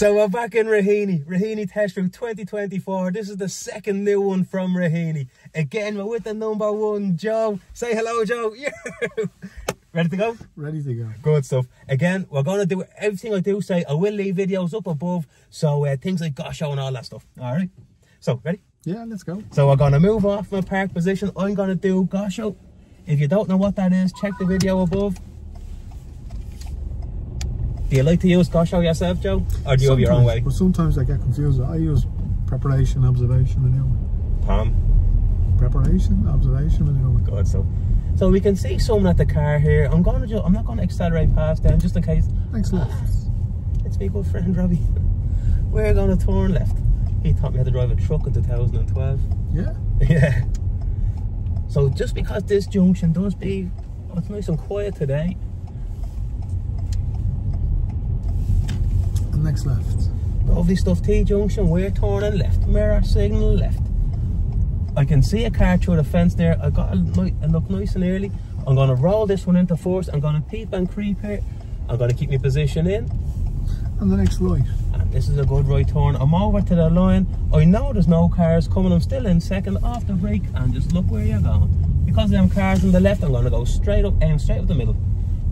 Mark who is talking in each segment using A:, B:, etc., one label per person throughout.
A: So we're back in Raheny Test Route 2024. This is the second new one from Raheny. Again, we're with the number one, Joe. Say hello, Joe. Ready to go?
B: Ready to go.
A: Good stuff. Again, we're going to do everything I do say. I will leave videos up above. So things like Gosho and all that stuff. All right. So, ready?
B: Yeah, let's go.
A: So we're going to move off my park position. I'm going to do Gosho. If you don't know what that is, check the video above. Do you like to use Gosho yourself, Joe? Or do you have your own way?
B: But sometimes I get confused. I use preparation, observation, maneuver.
A: Palm.
B: Preparation, observation, maneuver.
A: Good stuff. So we can see someone at the car here. I'm not going to accelerate past them just in case.
B: Thanks, left.
A: It's my good friend Robbie. We're going to turn left. He taught me how to drive a truck in 2012.
B: Yeah?
A: Yeah. So just because this junction does it's nice and quiet today.
B: Next left.
A: Lovely stuff, T junction, we're turning left. Mirror signal left. I can see a car through the fence there. I got to look nice and early. I'm going to roll this one into first. I'm going to peep and creep here. I'm going to keep my position in.
B: And the next right.
A: And this is a good right turn. I'm over to the line. I know there's no cars coming. I'm still in second, off the brake, and just look where you're going. Because of them cars on the left, I'm going to go straight up, aim straight up the middle.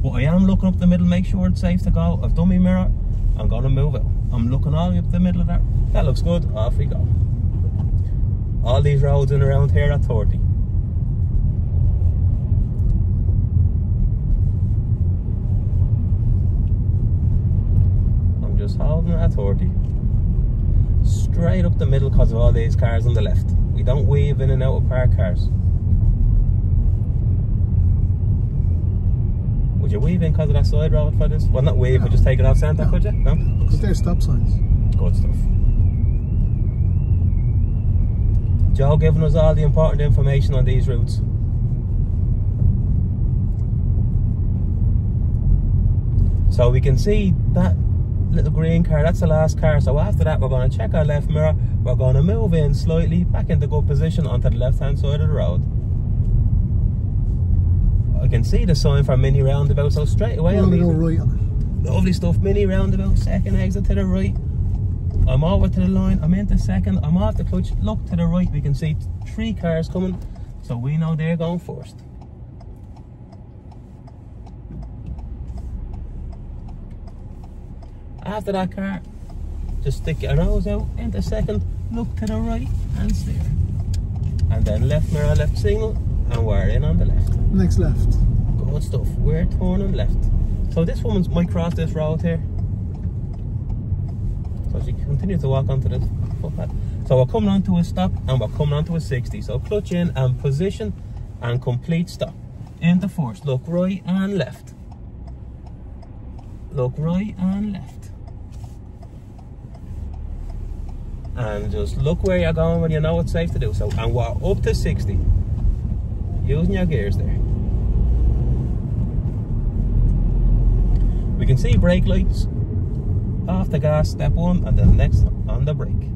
A: But I am looking up the middle, make sure it's safe to go. I've done my mirror. I'm going to move it. I'm looking all the way up the middle of that. That looks good. Off we go. All these roads in around here at 30. I'm just holding it at 30. Straight up the middle because of all these cars on the left. We don't weave in and out of parked cars. Would you weave in because of that side road for this? Well, not weave, but just take it off centre, could you? No?
B: Because there's stop signs.
A: Good stuff. Joe giving us all the important information on these routes. So we can see that little green car, that's the last car. So after that, we're going to check our left mirror. We're going to move in slightly, back into good position onto the left-hand side of the road. I can see the sign for mini roundabout, so straight away
B: I'll go right on it.
A: Lovely stuff, mini roundabout, second exit to the right. I'm over to the line, I'm into second, I'm off the clutch, look to the right, we can see 3 cars coming, so we know they're going first. After that car, just stick your nose out, into second, look to the right and steer. And then left mirror, left signal, and we're in on the left.
B: Next left.
A: Good stuff, we're turning left. So this woman might cross this road here. So she continues to walk onto this footpath. So we're coming onto a stop and we're coming onto a 60. So clutch in and position and complete stop. Into first, look right and left. Look right and left. And just look where you're going when you know it's safe to do so. And we're up to 60. Using your gears there. We can see brake lights. Off the gas, step 1, and then next on the brake.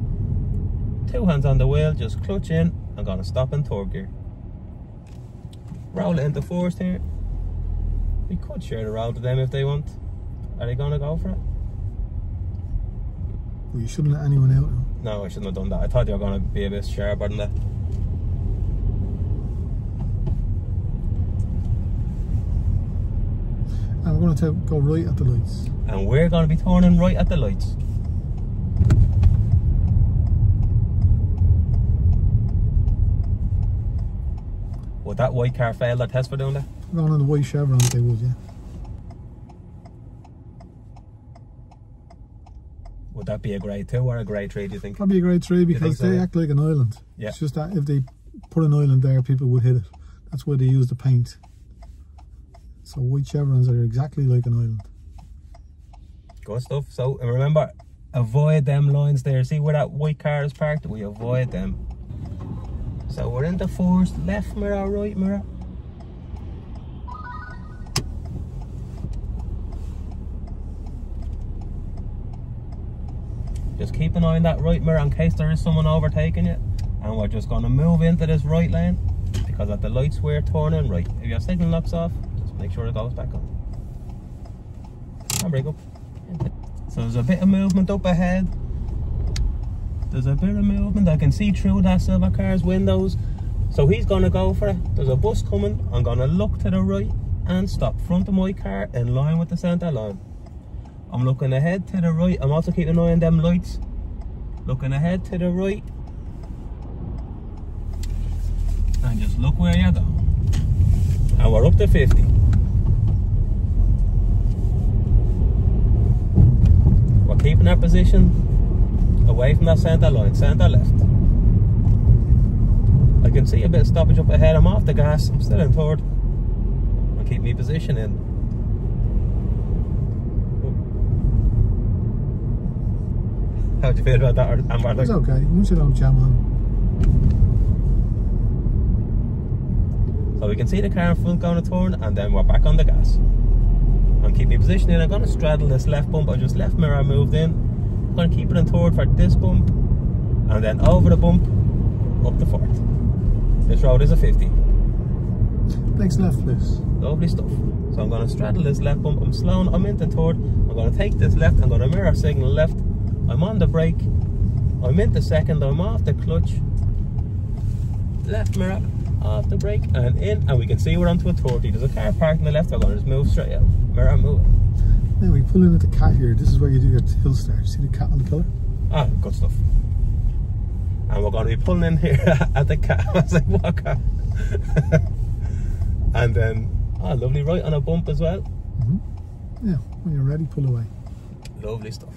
A: 2 hands on the wheel, just clutch in. I'm going to stop in third gear. Roll it into first here. We could share the road with them if they want. Are they going to go for it?
B: Well, you shouldn't let anyone out.
A: No, I shouldn't have done that. I thought they were going to be a bit sharper than that.
B: And we're going to go right at the lights.
A: And we're going to be turning right at the lights. Would that white car fail that test for doing that?
B: Going on the white chevrons, they would, yeah.
A: Would that be a grade 2 or a grade 3, do you think?
B: Probably a grade 3 because they act like an island.
A: Yeah.
B: It's just that if they put an island there, people would hit it. That's why they use the paint. So white chevrons are exactly like an island.
A: Good stuff. So remember, avoid them lines there. See where that white car is parked? We avoid them. So we're into first, left mirror, right mirror. Just keep an eye on that right mirror in case there is someone overtaking you. And we're just going to move into this right lane because at the lights we're turning right. If your signal knocks off, just make sure it goes back on. And brake up. So there's a bit of movement up ahead. There's a bit of movement. I can see through that silver car's windows. So he's gonna go for it. There's a bus coming. I'm gonna look to the right and stop front of my car in line with the centre line. I'm looking ahead to the right. I'm also keeping an eye on them lights. Looking ahead to the right. And just look where you're going. And we're up to 50. We're keeping our position away from that centre line, centre left. I can see a bit of stoppage up ahead. I'm off the gas. I'm still in third. I'll keep my position in. How do you feel about that, Amber?
B: It's okay. You should don't jam on.
A: So we can see the car in front going to turn, and then we're back on the gas. I'm keeping my position in. I'm going to straddle this left bump. I just left mirror moved in. I'm going to keep it in third for this bump, and then over the bump, up the fourth. This road is a 50.
B: Next left, please.
A: Lovely stuff. So I'm going to straddle this left bump. I'm slowing. I'm into third. I'm going to take this left. I'm going to mirror signal left. I'm on the brake. I'm into second. I'm off the clutch. Left mirror, off the brake, and in. And we can see we're onto a 30. There's a car parked on the left. I'm going to just move straight out. Mirror, move.
B: Now we pull in at the cat here. This is where you do your hill start. See the cat on the pillar?
A: Ah, good stuff. And we're going to be pulling in here at the cat. I was like, what cat? And then, lovely right on a bump as well.
B: Yeah, when you're ready, pull away.
A: Lovely stuff.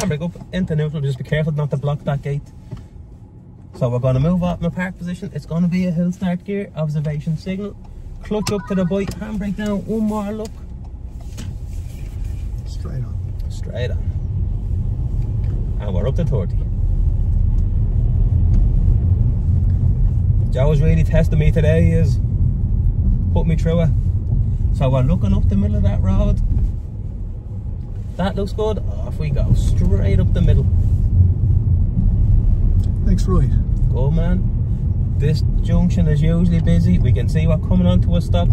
A: And break up into neutral. Just be careful not to block that gate. So we're going to move off my park position. It's going to be a hill start gear, observation signal. Clutch up to the bike, handbrake down, one more look.
B: Straight on.
A: Straight on. And we're up to 30. Joe was really testing me today. He is put me through it. So we're looking up the middle of that road. That looks good. Off we go, straight up the middle.
B: Next right.
A: Go, man. This junction is usually busy. We can see we're coming onto a stop.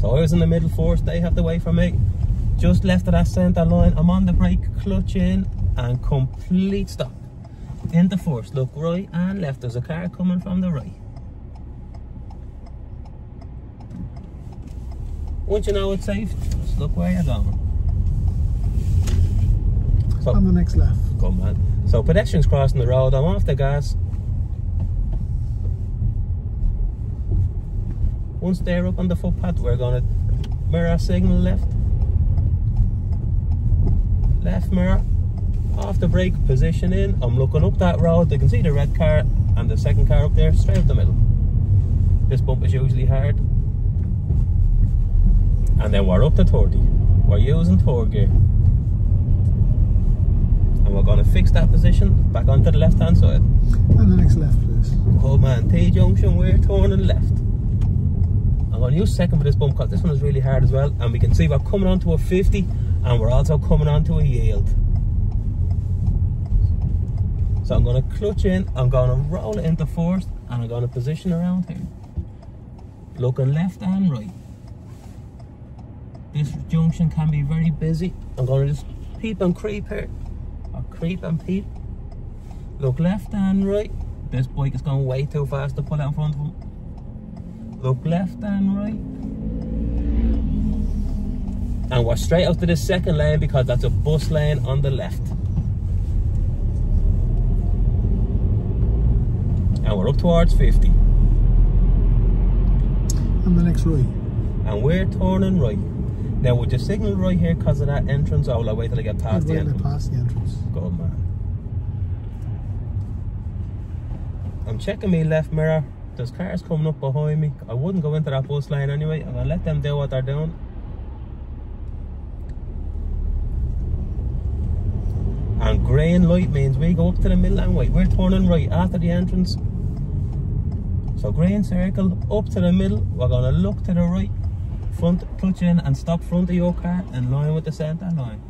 A: So I was in the middle first. They have the way for me. Just left of that centre line. I'm on the brake, clutch in, and complete stop. Into first. Look right and left. There's a car coming from the right. Once you know it's safe, just look where you're going. So,
B: on the next left.
A: Come on. So pedestrians crossing the road. I'm off the gas. Once they're up on the footpath, we're going to mirror signal left. Left mirror. Off the brake, position in. I'm looking up that road. They can see the red car and the second car up there, straight up the middle. This bump is usually hard. And then we're up to 30. We're using third gear. And we're going to fix that position back onto the left hand side.
B: And the next left, please.
A: Oh man, T-junction, we're turning left. I'm going to use second for this bump because this one is really hard as well. And we can see we're coming onto a 50 and we're also coming onto a yield. So I'm going to clutch in, I'm going to roll it into first, and I'm going to position around here. Looking left and right. This junction can be very busy. I'm going to just peep and creep here. Or creep and peep. Look left and right. This bike is going way too fast to pull out in front of him. Look left and right. And we're straight out to the second lane because that's a bus lane on the left. And we're up towards 50.
B: And the next right.
A: And we're turning right. Now would you signal right here because of that entrance, or will I wait till I get past the entrance?
B: Past the entrance.
A: Good man. I'm checking my left mirror. There's cars coming up behind me. I wouldn't go into that bus lane anyway. I'm going to let them do what they're doing. And green light means we go up to the middle and wait. We're turning right after the entrance. So green circle, up to the middle. We're going to look to the right. Front, clutch in and stop front of your car in line with the centre line.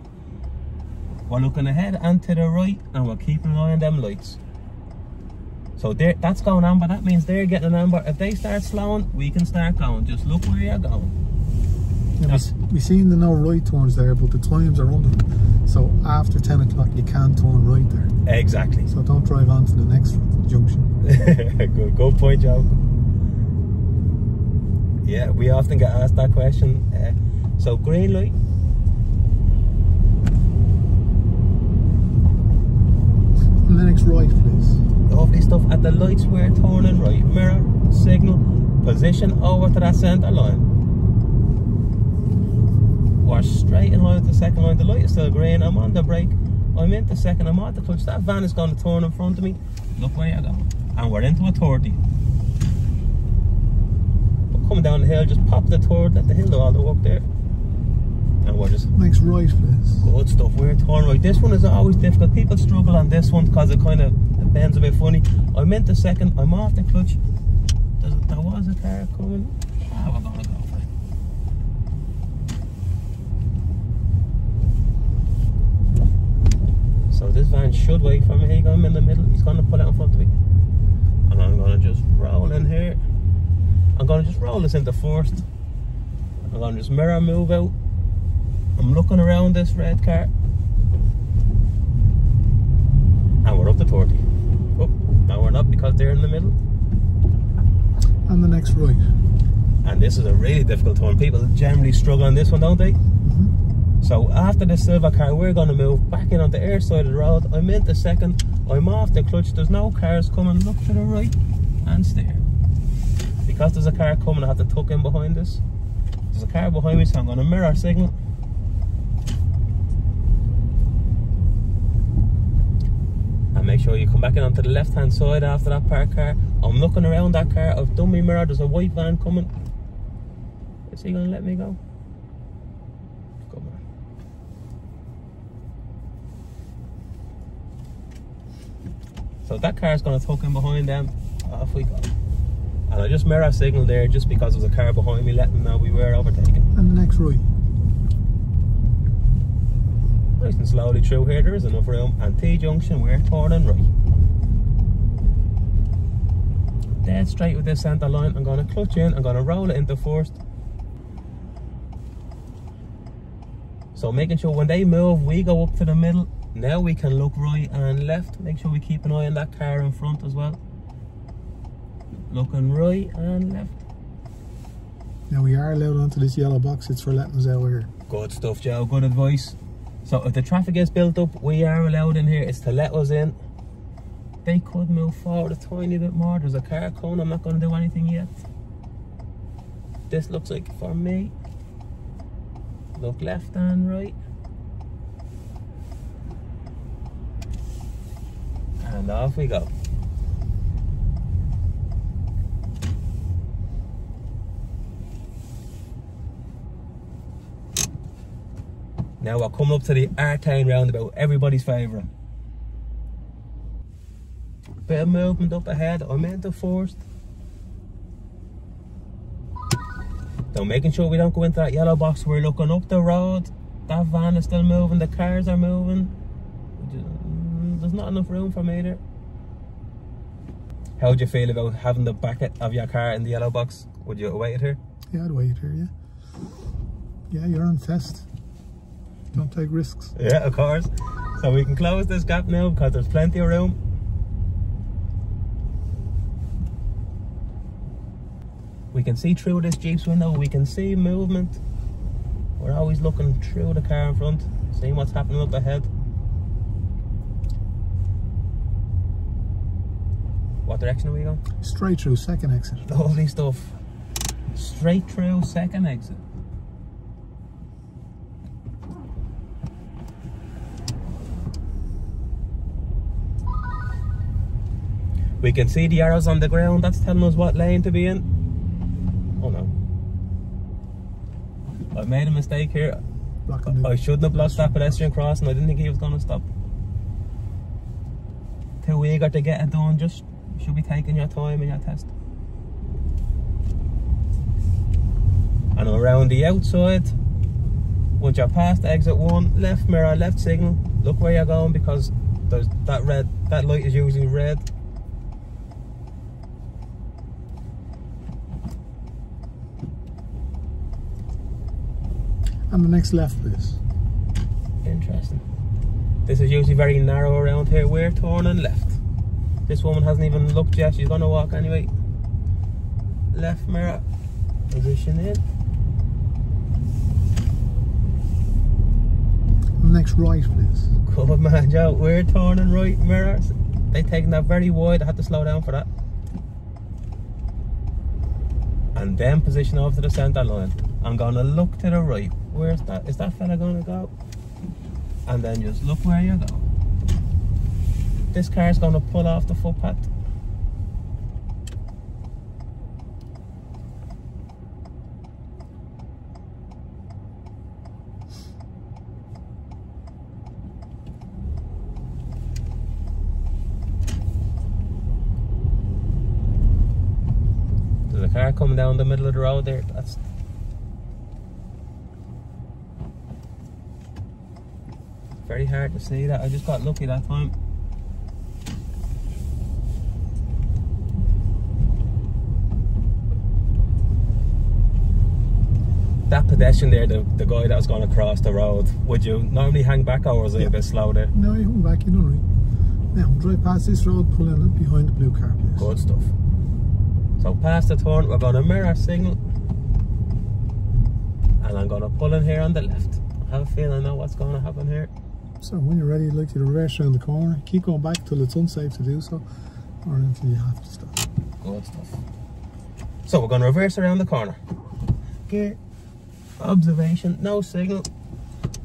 A: We're looking ahead and to the right and we're keeping an eye on them lights. So that's going amber. That means they're getting an amber. If they start slowing, we can start going. Just look where you're going.
B: Yeah, we've seen the no right turns there, but the times are under So after 10 o'clock you can turn right there.
A: Exactly.
B: So don't drive on to the next junction.
A: Good point, Joe. Yeah, we often get asked that question. So green light.
B: And the next right, please.
A: Lovely stuff. At the lights we're turning right. Mirror, signal, position over to that centre line. We're straight in line with the second line. The light is still green. I'm on the brake. I'm into second. I'm on the clutch. That van is going to turn in front of me. Look where you're going. And we're into a 30. We're coming down the hill. Just pop the third. Let the hill do all the work there. And we're just...
B: Next right, please.
A: Good stuff. We're turning right. This one is always difficult. People struggle on this one because it kind of bends a bit funny. I'm into second. I'm off the clutch. There was a car coming. Ah, we're going to go for it. So this van should wait for me. I'm in the middle. He's going to pull out in front of me. And I'm going to just roll in here. I'm going to just roll this into first. I'm going to just mirror move out. I'm looking around this red car. And we're up to 30. Oh, no we're not because they're in the middle.
B: And the next right.
A: And this is a really difficult one. People generally struggle on this one, don't they? So after the silver car, we're going to move back in on the air side of the road. I'm into second. I'm off the clutch. There's no cars coming. Look to the right and steer. Because there's a car coming, I have to tuck in behind this. There's a car behind me, so I'm going to mirror signal. And make sure you come back in onto the left hand side after that parked car. I'm looking around that car. I've done my mirror. There's a white van coming. Is he going to let me go? Come on. So that car is going to tuck in behind them. Off we go. And I just mirror signal there just because there's a car behind me letting them know we were overtaken.
B: And the next right.
A: Nice and slowly through here, there is enough room. And T-junction, we're turning right. Dead straight with this centre line. I'm going to clutch in, I'm going to roll it into first. So making sure when they move, we go up to the middle. Now we can look right and left. Make sure we keep an eye on that car in front as well. Looking right and left.
B: Now we are allowed onto this yellow box. It's for letting us out here.
A: Good stuff, Joe. Good advice. So if the traffic gets built up, we are allowed in here. It's to let us in. They could move forward a tiny bit more. There's a car coming. I'm not going to do anything yet. This looks like for me. Look left and right. And off we go. Now we're coming up to the Artane roundabout, everybody's favourite. Bit of movement up ahead, I'm into first. So making sure we don't go into that yellow box, we're looking up the road. That van is still moving, the cars are moving. There's not enough room for me there. How would you feel about having the back of your car in the yellow box? Would you wait here?
B: Yeah, I'd wait here, yeah. Yeah, you're on test. Don't take risks.
A: Yeah, of course. So we can close this gap now because there's plenty of room. We can see through this Jeep's window, we can see movement. We're always looking through the car in front, seeing what's happening up ahead. What direction are we going?
B: Straight through, second exit.
A: Lovely stuff. Straight through, second exit. We can see the arrows on the ground, that's telling us what lane to be in. Oh no. I made a mistake here. I shouldn't have blocked that pedestrian crossing, I didn't think he was going to stop. Too eager to get it done, just you should be taking your time in your test. And around the outside, once you're past exit 1, left mirror, left signal, look where you're going because there's that light is usually red.
B: And the next left, please.
A: Interesting. This is usually very narrow around here. We're turning left. This woman hasn't even looked yet. She's gonna walk anyway. Left mirror, position in.
B: Next right, please.
A: Good man, Joe. We're turning right mirror. They taking that very wide. I had to slow down for that. And then position over to the centre line. I'm gonna look to the right. Where's that? Is that fella gonna go? And then just look where you go. This car's gonna pull off the footpath. There's a car coming down the middle of the road there. That's very hard to see that. I just got lucky that time. That pedestrian there, the guy that was going to cross the road, would you normally hang back, or was it a bit slow there?
B: No, you hang back, you don't really. Now, drive past this road, pull in behind the blue car, please.
A: Good stuff. So past the turn, we're going to mirror signal. And I'm going to pull in here on the left. I have a feeling I know what's going to happen here.
B: So when you're ready, I'd like you to reverse around the corner. Keep going back till it's unsafe to do so, or until you have to stop.
A: Good stuff. So we're going to reverse around the corner. Gear, observation, no signal.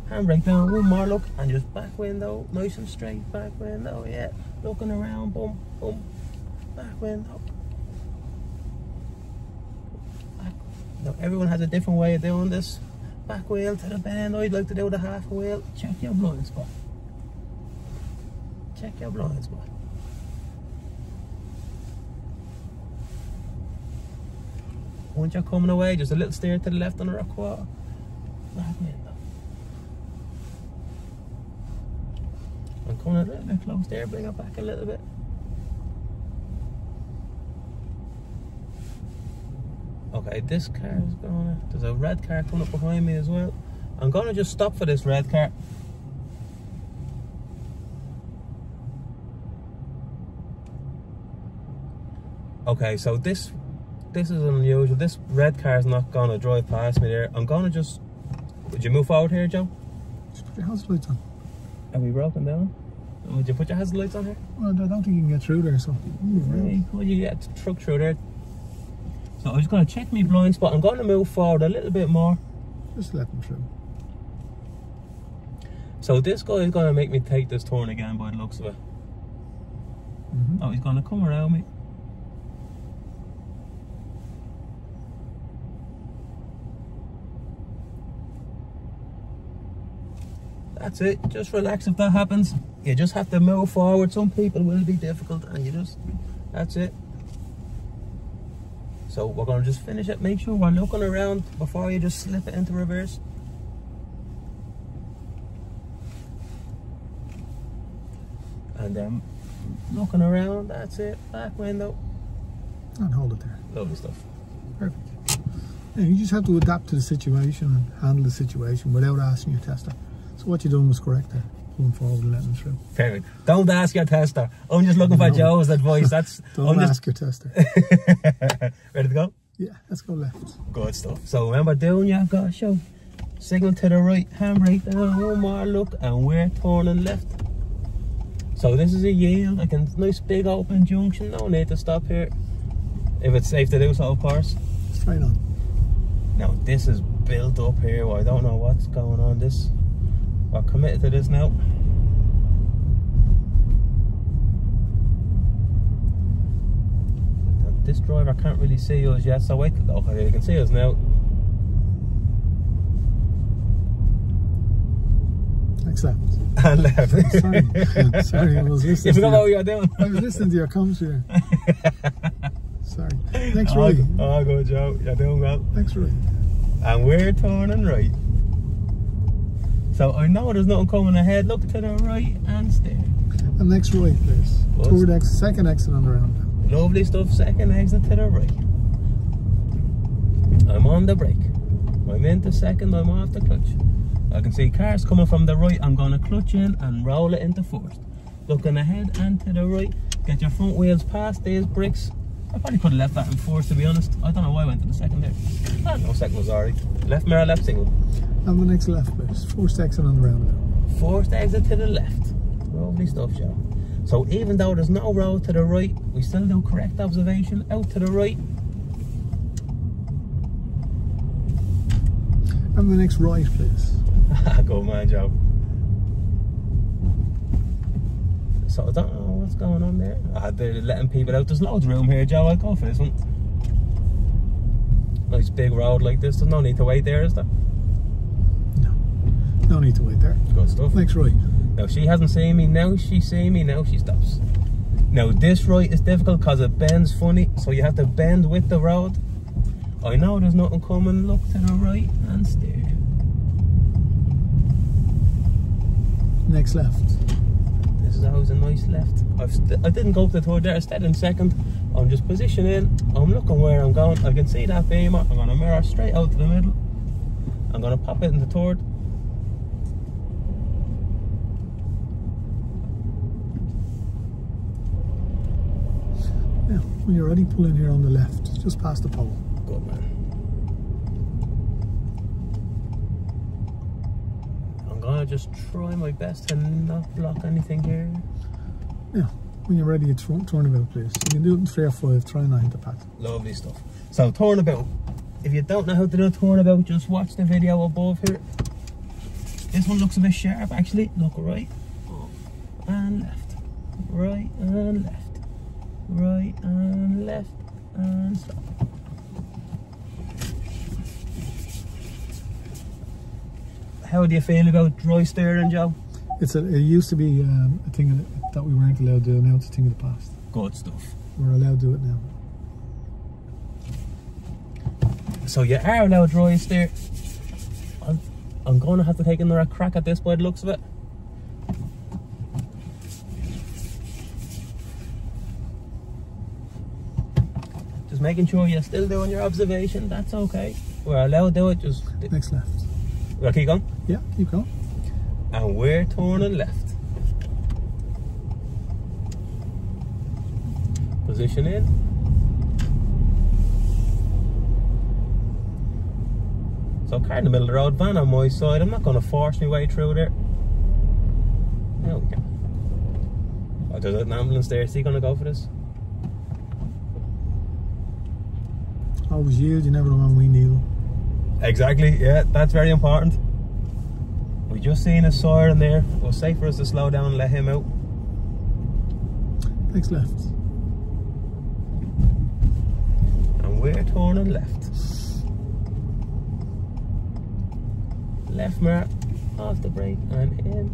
A: Handbrake down, one more look, and just back window, nice and straight, back window, yeah. Looking around, boom, boom, back window. Back. Now everyone has a different way of doing this. Back wheel to the bend. I'd like to do the half wheel. Check your blind spot. Check your blind spot. Once you're coming away, just a little steer to the left on the rock wall. Back window. I'm coming a little bit close there, bring it back a little bit. Okay, this car is gonna, there's a red car coming up behind me as well. I'm gonna just stop for this red car. Okay, so this is unusual. This red car is not gonna drive past me there. I'm gonna just, would you move forward here, Joe?
B: Just put your hazard lights on.
A: Are we broken down? Would you put your hazard lights on here?
B: Well, I don't think you can get through there, so.
A: Right, well, you get the truck through there. So I'm just going to check my blind spot. I'm going to move forward a little bit more.
B: Just let them through.
A: So this guy is going to make me take this turn again by the looks of it. Oh, he's going to come around me. That's it. Just relax if that happens. You just have to move forward. Some people will be difficult and you just, that's it. So we're going to just finish it. Make sure we're looking around before you just slip it into reverse. And then looking around, that's it. Back window.
B: And hold it there.
A: Lovely stuff.
B: Perfect. Yeah, you just have to adapt to the situation and handle the situation without asking your tester. So what you're doing was correct there. Pulling forward and letting them through.
A: Perfect. Don't ask your tester. I'm just looking for Joe's advice. That's
B: Don't ask your tester.
A: Ready to go?
B: Yeah, let's go left.
A: Good stuff. So remember doing your got show. Signal to the right, handbrake down, one more look, and we're turning left. So this is a yield, like a nice big open junction. No need to stop here. If it's safe to do so, of course.
B: Straight on.
A: Now this is built up here. I don't know what's going on. We're committed to this now. This driver can't really see us yet, so wait. Okay, you can see us now.
B: Next left.
A: And left.
B: Sorry, I was listening.
A: You forgot what we were doing.
B: I was listening to your commentary. Sorry. Next right.
A: Oh, good, Joe. You're doing well.
B: Next right.
A: And we're turning right. So I know there's nothing coming ahead. Look to the right and steer.
B: And next right, please. Toward second exit on the roundabout.
A: Lovely stuff. Second exit to the right. I'm on the brake. I'm into second. I'm off the clutch. I can see cars coming from the right. I'm going to clutch in and roll it into first. Looking ahead and to the right. Get your front wheels past these bricks. I probably could have left that in first, to be honest. I don't know why I went to the second there. Ah, no, second was alright. Left mirror, left single.
B: And the next left, please. First exit on the roundabout.
A: First exit to the left. Lovely stuff, Joe. So even though there's no road to the right, we still do correct observation out to the right.
B: And the next right, please.
A: Good man, Joe. So I don't know what's going on there. They're letting people out. There's loads of room here, Joe. I'll go for this one. Nice big road like this. There's no need to wait there, is there?
B: No. No need to wait there.
A: Good stuff.
B: Next right.
A: Now she hasn't seen me. Now she's seen me. Now she stops. Now this right is difficult because it bends funny. So you have to bend with the road. I know there's nothing coming. Look to the right and steer.
B: Next left.
A: This is always a nice left. I didn't go up the third there. I stayed in second. I'm just positioning. I'm looking where I'm going. I can see that beamer. I'm going to mirror straight out to the middle. I'm going to pop it in the third.
B: Now, when you're ready, pull in here on the left, just past the pole.
A: Good man. I'm gonna just try my best to not block anything here.
B: Now, when you're ready, it's turnabout, please. You can do it in 3 or 5, try not hit the path.
A: Lovely stuff. So turnabout. If you don't know how to do a turnabout, just watch the video above here. This one looks a bit sharp actually. Look right and left. Right and left. Right and left and stop. How do you feel about dry steering, Joe?
B: It used to be a thing that we weren't allowed to do. Now it's a thing of the past.
A: Good stuff.
B: We're allowed to do it now.
A: So you are allowed dry steer. I'm going to have to take another crack at this by the looks of it. Just making sure you're still doing your observation. That's okay. We're allowed to do it. Just
B: next left.
A: Will I keep going?
B: Yeah, keep going.
A: And we're turning left. Position in. So car in the middle of the road, van on my side. I'm not going to force my way through there. There we go. Oh, there's an ambulance there. Is he going to go for this?
B: Always yield, you never know when we need them.
A: Exactly, yeah, that's very important. We just seen a siren there. It was safe for us to slow down and let him out.
B: Next left.
A: And we're turning left. Left mark, off the brake and in.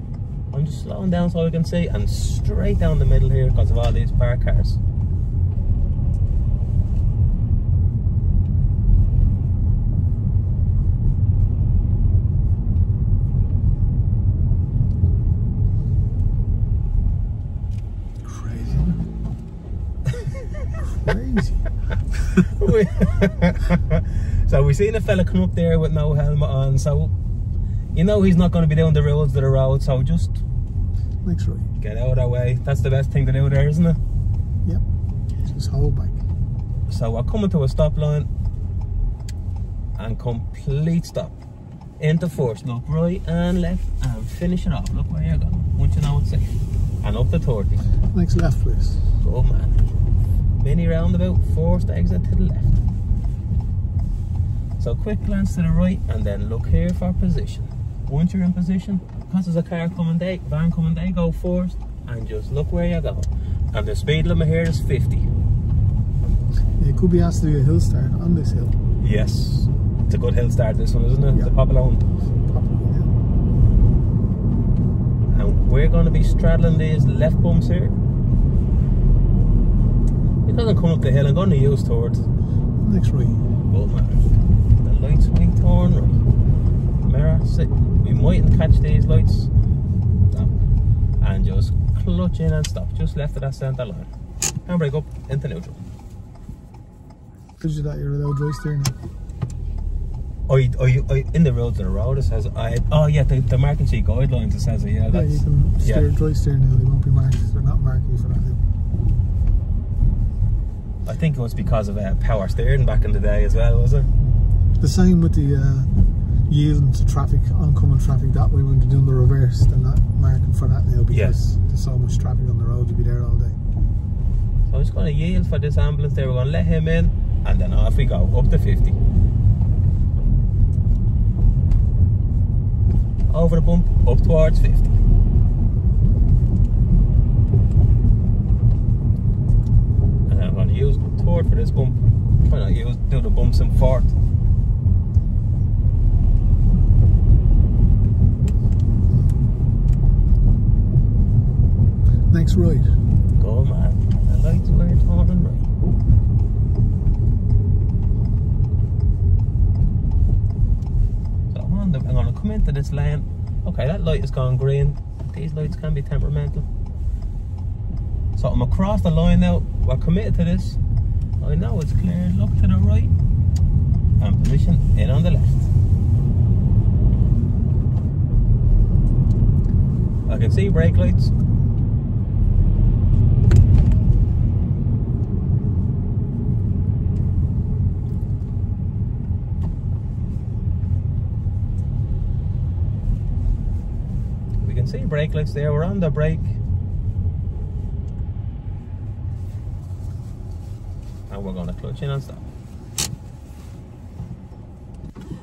A: I'm just slowing down so I can see, and straight down the middle here because of all these parked cars.
B: Crazy.
A: So we seen a fella come up there with no helmet on, so you know he's not going to be doing the rules of the road, so just
B: next right.
A: Get out of our way. That's the best thing to do there, isn't it?
B: Yep. Just hold back.
A: So we're coming to a stop line and complete stop. Into first, look right and left and finish it off. Look where you're going. Once you know it's safe. And up to 30.
B: Next left, please.
A: Good man. Mini roundabout, first exit to the left. So quick glance to the right and then look here for position. Once you're in position, because there's a car coming, van coming, they go first and just look where you're going. And the speed limit here is 50.
B: You could be asked to do a hill start on this hill.
A: Yes. It's a good hill start, this one, isn't it?
B: Yeah.
A: The popular one.
B: Yeah.
A: And we're going to be straddling these left bumps here. Because I'm coming up the hill, I'm going to use towards.
B: Next right.
A: Good man. The lights we turn right. Mirror, sit. We mightn't catch these lights. Stop. And just clutch in and stop. Just left of that centre line. Handbrake up into neutral.
B: Did you that you're allowed dry steering now?
A: In the roads on the road it says, oh yeah, the marking sheet guidelines, it says it, yeah.
B: Yeah, you can steer, dry steer now, they won't be marked, they're not marking for that now.
A: I think it was because of power steering back in the day as well, was it?
B: The same with the yielding to traffic, oncoming traffic that way when they're doing the reverse, they're not marking for that now because there's so much traffic on the road, you'll be there all day.
A: So I'm just going to yield for this ambulance there, we're going to let him in and then off we go, up to 50. Over the bump, up towards 50. And then I'm going to use third for this bump. Try not to do the bumps in fourth.
B: Next right.
A: Go man, the lights were turning right. I'm going to come into this lane. Okay, that light has gone green. These lights can be temperamental. So I'm across the line now. We're committed to this. I know it's clear. Look to the right. And position in on the left. I can see brake lights. See brake lights there, we're on the brake and we're going to clutch in and stop.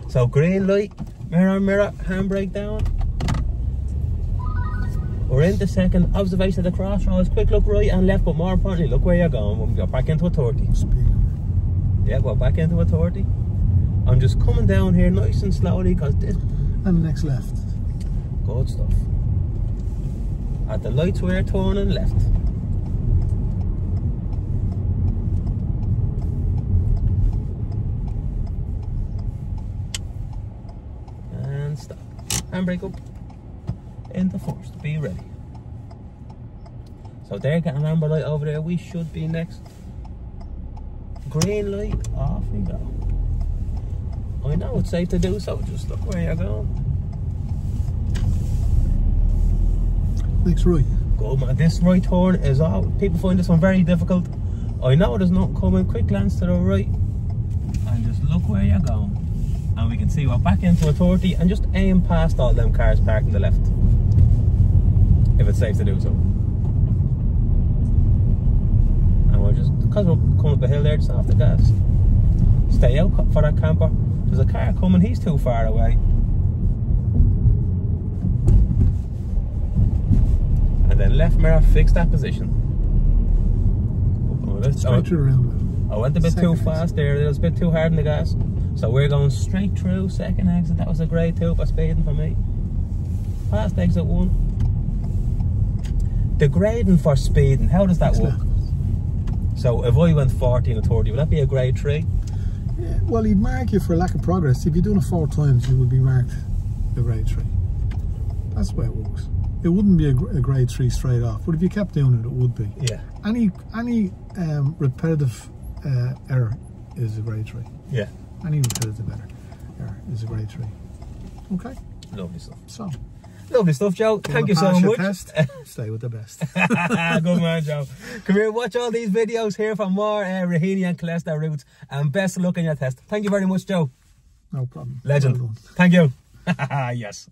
A: So green light, mirror mirror, handbrake down. We're into second, observation of the crossroads, quick look right and left, but more importantly look where you're going when we go back into a 30. Yeah, we're back into a 30. I'm just coming down here nice and slowly because this
B: and next left.
A: Good stuff. At the lights we're turning left. And stop. Handbrake up. Into first. Be ready. So they're getting an amber light over there. We should be next. Green light. Off we go. I know it's safe to do so. Just look where you're going.
B: Next right.
A: Go man, this right turn is all, people find this one very difficult. I know there's nothing coming, quick glance to the right and just look where you're going. And we can see we're back into a 30 and just aim past all them cars parked on the left. If it's safe to do so. And we're just, because we're coming up the hill there, just off the gas. Stay out for that camper. There's a car coming, he's too far away. Then left mirror, fix that position.
B: Straight through the roundabout.
A: I went a bit too fast there, it was a bit too hard in the gas. So we're going straight through, second exit, that was a grade 2 for speeding for me. Past exit 1. The grading for speeding, how does that work? So if I went 14 or 30, would that be a grade 3?
B: Yeah, well, he'd mark you for lack of progress. If you're doing it 4 times, you would be marked a grade 3. That's the way it works. It wouldn't be a grade 3 straight off, but if you kept doing it, it would be.
A: Yeah.
B: Any repetitive error is a grade 3.
A: Yeah.
B: Any repetitive error is a grade 3. Okay.
A: Lovely stuff.
B: So.
A: Lovely stuff, Joe. Thank you so much.
B: Test, stay with the best.
A: Good man, Joe. Come here, watch all these videos here for more Raheny and Calesta routes, and best of luck in your test. Thank you very much, Joe.
B: No problem.
A: Legend.
B: Well done.
A: Thank you. Yes.